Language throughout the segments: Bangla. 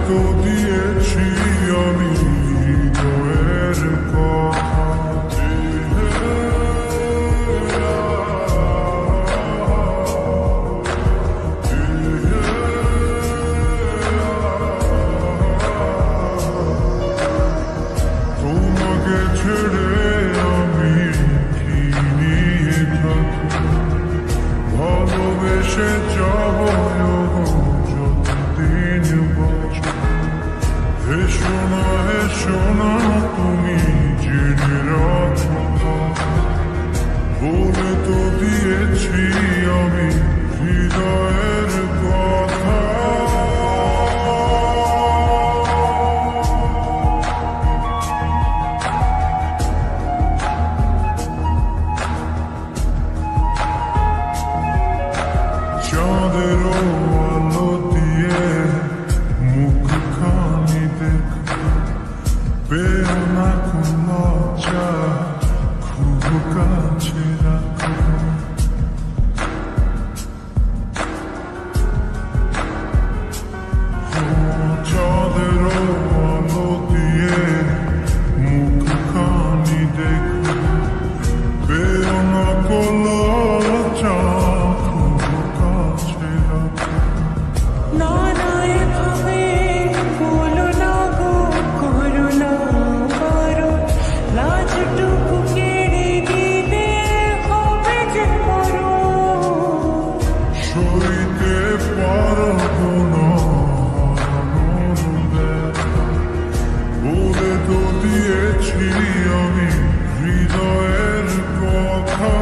তো দিয়েছি আমি হৃদয়ের কথা। তোমাকে ছেড়ে আমি কি নিয়ে থাকি, ভালোবেসে যাব যতদিন বাঁচব। হেসো না তুমি জেনে রাখো, বলে তো দিয়েছি আমি হৃদয়ের কথা। চাঁদের আলো দিয়ে মুখখানি দেখো, পেও না কোন লজ্জা, খুব কাছে রাখো। চাঁদের আলো দিয়ে মুখখানি দেখো, পেও না কোন লজ্জা, সইতে পারবো না বলে তো দিয়েছি আমি হৃদয়ের কথা।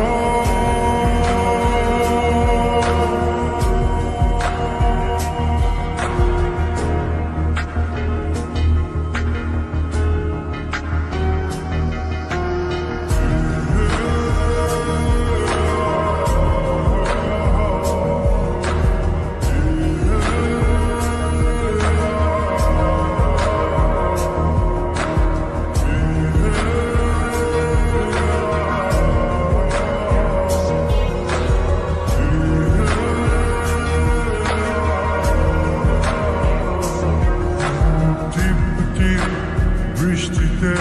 বৃষ্টিতে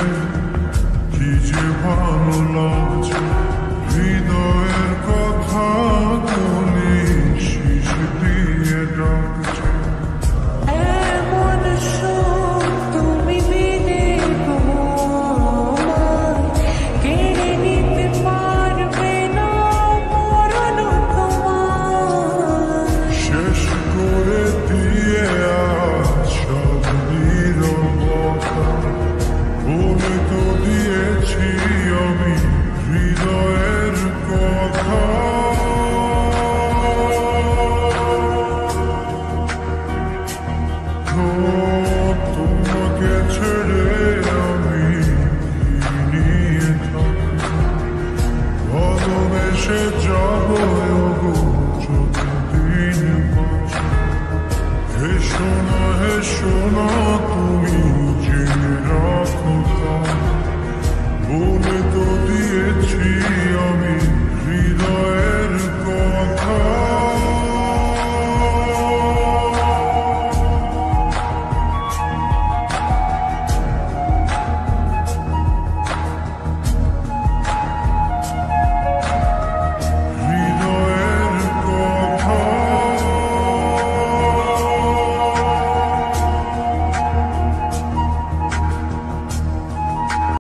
কি যে ভালো লাগছে, হৃদয়ের কথা গুলি শীষ দিয়ে ডাকছে। শেষ করে দিয়ে সব নীরবতা, বলে তো দিয়েছি আমি হৃদয়ের কথা।